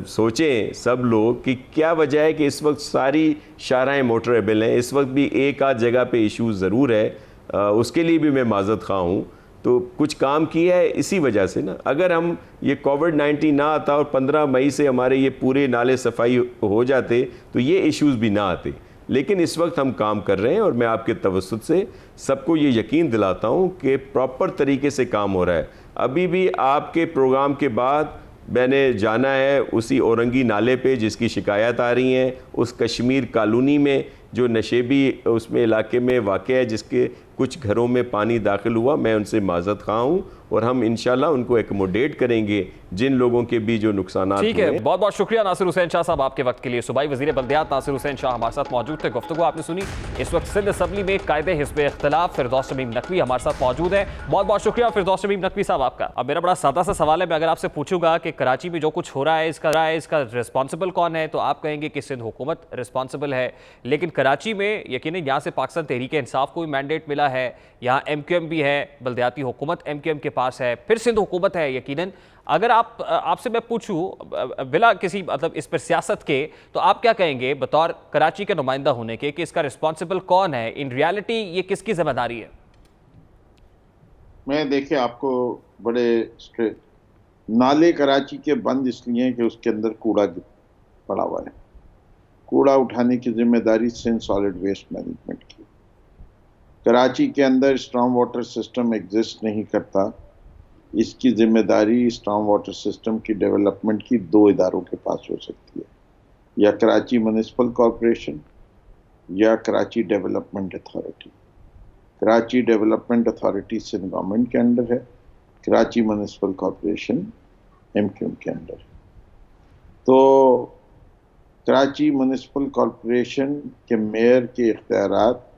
सोचें सब लोग कि क्या वजह है कि इस वक्त सारी शाराएँ मोटरेबल हैं। इस वक्त भी एक आध जगह पे इश्यूज़ ज़रूर है, उसके लिए भी मैं माज़रत ख़्वाह हूँ। तो कुछ काम किया है इसी वजह से ना। अगर हम ये कोविड-19 ना आता और 15 मई से हमारे ये पूरे नाले सफाई हो जाते तो ये इश्यूज़ भी ना आते। लेकिन इस वक्त हम काम कर रहे हैं और मैं आपके तवज्जुह से सबको ये यकीन दिलाता हूँ कि प्रॉपर तरीके से काम हो रहा है। अभी भी आपके प्रोग्राम के बाद मैंने जाना है उसी औरंगी नाले पे जिसकी शिकायत आ रही हैं, उस कश्मीर कॉलोनी में जो नशेबी उसमें इलाके में वाक़ है, जिसके कुछ घरों में पानी दाखिल हुआ। मैं उनसे माज़रत ख़्वाह हूँ और हम इंशाल्लाह उनको एकोमोडेट करेंगे जिन लोगों के भी जो नुकसान। ठीक है, बहुत बहुत शुक्रिया नासिर हुसैन शाह साहब आपके वक्त के लिए। सूबाई वज़ीर बल्दियात नासिर हुसैन शाह हमारे साथ मौजूद थे। गुफ्तगू आपने सुनी। इस वक्त सिंध असम्बली में कायदे हिज़्ब इख्तिलाफ फिरदौस शमीम नकवी हमारे साथ मौजूद है। बहुत बहुत शुक्रिया फिरदौस शमीम नकवी साहब आपका। अब मेरा बड़ा सादा सा सवाल है, मैं अगर आपसे पूछूंगा कि कराची में जो कुछ हो रहा है इसका रिस्पॉन्सिबल कौन है, तो आप कहेंगे कि सिंध हुकूमत रिस्पॉन्सिबल है। लेकिन कराची में यकीनन यहाँ से पाकिस्तान तहरीक इंसाफ को भी मैंडेट मिला है, यहाँ MQM भी है, बल्दियाती हुकूमत MQM के पास है, फिर सिंध हुकूमत है। यकीनन अगर आपसे मैं पूछूं बिला किसी मतलब इस पर सियासत के, तो आप क्या कहेंगे बतौर कराची का नुमाइंदा होने के कि इसका रिस्पॉन्सिबल कौन है? इन रियलिटी ये किसकी जिम्मेदारी है? मैं देखिए आपको बड़े स्ट्रेट, नाले कराची के बंद इसलिए कि उसके अंदर कूड़ा पड़ा हुआ है। कूड़ा उठाने की जिम्मेदारी सिंध सॉलिड वेस्ट मैनेजमेंट की। कराची के अंदर स्ट्रॉन्ग वाटर सिस्टम एग्जिस्ट नहीं करता, इसकी जिम्मेदारी स्ट्रॉन्ग वाटर सिस्टम की डेवलपमेंट की 2 इदारों के पास हो सकती है, या कराची म्युनिसिपल कॉरपोरेशन या Karachi development authority. Karachi development authority Sindh government के अंडर है, कराची म्युनिसिपल कॉरपोरेशन MQM के अंडर है। तो कराची म्युनिसिपल कॉरपोरेशन के मेयर के इख्तियारात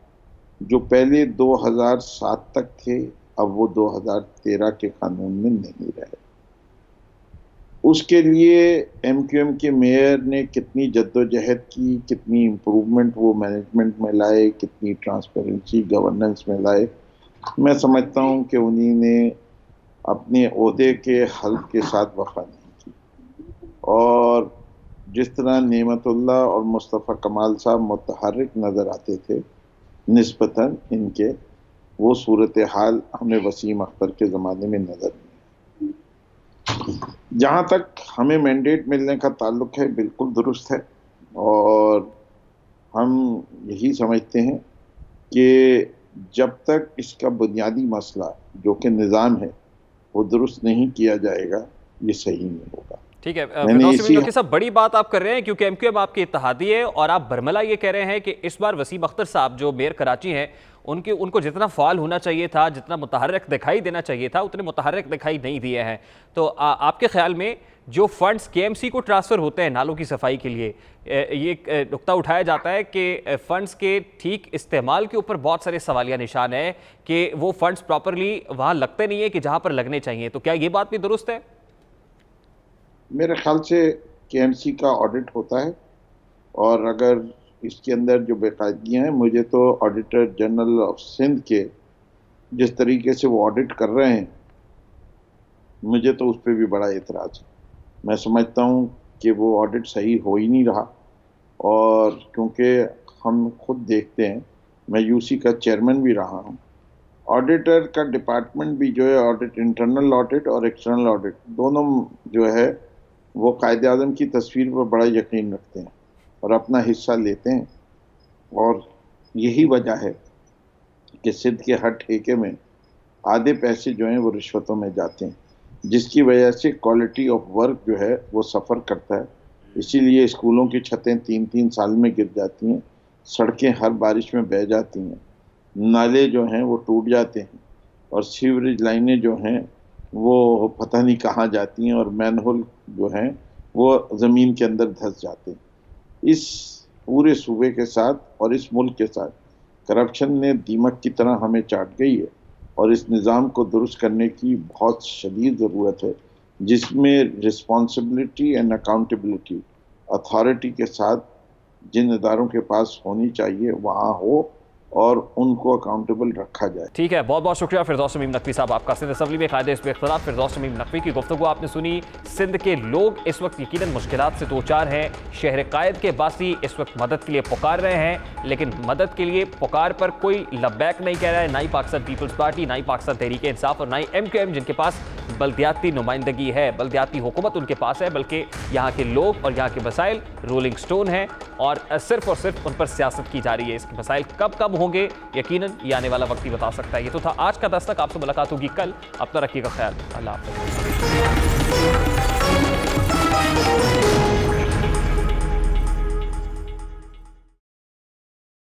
जो पहले 2007 तक थे, अब वो 2013 के कानून में नहीं रहे। उसके लिए MQM के मेयर ने कितनी जद्दोजहद की, कितनी इम्प्रूवमेंट वो मैनेजमेंट में लाए, कितनी ट्रांसपेरेंसी गवर्नेंस में लाए, मैं समझता हूँ कि उन्हीं ने अपने ओहदे के हल्फ के साथ वफा नहीं की। और जिस तरह नेमतुल्लाह और मुस्तफ़ा कमाल साहब मुतहर्रिक नज़र आते थे निस्बतन इनके, वो सूरत हाल हमें वसीम अख्तर के ज़माने में नज़र नहीं। जहाँ तक हमें मैंडेट मिलने का ताल्लुक़ है, बिल्कुल दुरुस्त है और हम यही समझते हैं कि जब तक इसका बुनियादी मसला जो कि निज़ाम है वो दुरुस्त नहीं किया जाएगा, ये सही नहीं होगा। ठीक है मैंने फिरदौस इसी नकवी साहब, बड़ी बात आप कर रहे हैं क्योंकि एमक्यूएम आपके इत्तेहादी है और आप बरमला ये कह रहे हैं कि इस बार वसीम अख्तर साहब जो मेयर कराची हैं उनको जितना फाल होना चाहिए था, जितना मुतहर्रिक दिखाई देना चाहिए था, उतने मुतहर्रिक दिखाई नहीं दिए हैं। तो आपके ख्याल में जो फंड्स केएमसी को ट्रांसफ़र होते हैं नालों की सफाई के लिए, ये नुक्ता उठाया जाता है कि फ़ंड्स के ठीक इस्तेमाल के ऊपर बहुत सारे सवालिया निशान है कि वो फंड्स प्रॉपरली वहाँ लगते नहीं है कि जहाँ पर लगने चाहिए। तो क्या ये बात भी दुरुस्त है? मेरे ख्याल से केएमसी का ऑडिट होता है और अगर इसके अंदर जो बेकायदगियाँ हैं, मुझे तो ऑडिटर जनरल ऑफ सिंध के जिस तरीके से वो ऑडिट कर रहे हैं, मुझे तो उस पर भी बड़ा एतराज़ है। मैं समझता हूँ कि वो ऑडिट सही हो ही नहीं रहा और क्योंकि हम खुद देखते हैं, मैं यूसी का चेयरमैन भी रहा हूँ, ऑडिटर का डिपार्टमेंट भी जो है ऑडिट, इंटरनल ऑडिट और एक्सटर्नल ऑडिट दोनों जो है वो कायदे आज़म की तस्वीर पर बड़ा यकीन रखते हैं और अपना हिस्सा लेते हैं। और यही वजह है कि सिंध के हर ठेके में आधे पैसे जो हैं वो रिश्वतों में जाते हैं, जिसकी वजह से क्वालिटी ऑफ वर्क जो है वो सफ़र करता है। इसीलिए स्कूलों की छतें 3-3 साल में गिर जाती हैं, सड़कें हर बारिश में बह जाती हैं, नाले जो हैं वो टूट जाते हैं और सीवरेज लाइनें जो हैं वो पता नहीं कहाँ जाती हैं और मैनहोल जो हैं वो ज़मीन के अंदर धंस जाते हैं। इस पूरे सूबे के साथ और इस मुल्क के साथ करप्शन ने दीमक की तरह हमें चाट गई है और इस निज़ाम को दुरुस्त करने की बहुत शदीद ज़रूरत है, जिसमें रिस्पॉन्सिबिलिटी एंड अकाउंटेबिलिटी अथॉरिटी के साथ जिन इदारों के पास होनी चाहिए वहाँ हो और उनको अकाउंटेबल रखा जाए। ठीक है, बहुत बहुत शुक्रिया फिरदौस नईम नकवी साहब आपका। सिंध असम्बली में कायदे इस इख्तिलाफ फिरदौस नईम नकवी की गुफ्तगू आपने सुनी। सिंध के लोग इस वक्त यकीनन मुश्किलात से दो चार हैं। शहर कायद के बासी इस वक्त मदद के लिए पुकार रहे हैं, लेकिन मदद के लिए पुकार पर कोई लब्बैक नहीं कह रहा है, ना ही पाकिस्तान पीपल्स पार्टी, ना ही पाकिस्तान तहरीक इंसाफ और ना ही एमक्यूएम, जिनके पास बल्दियाती नुमाइंदगी है, बल्दियाती हुकूमत उनके पास है, बल्कि यहाँ के लोग और यहाँ के मसाइल रोलिंग स्टोन हैं और सिर्फ उन पर सियासत की जा रही है। इसके मसाइल कब होंगे यकीनन ये आने वाला वक्त ही बता सकता है। ये तो था आज का दस्तक। आपसे मुलाकात होगी कल। अपना रखिएगा ख्याल। अल्लाह हाफ़िज़।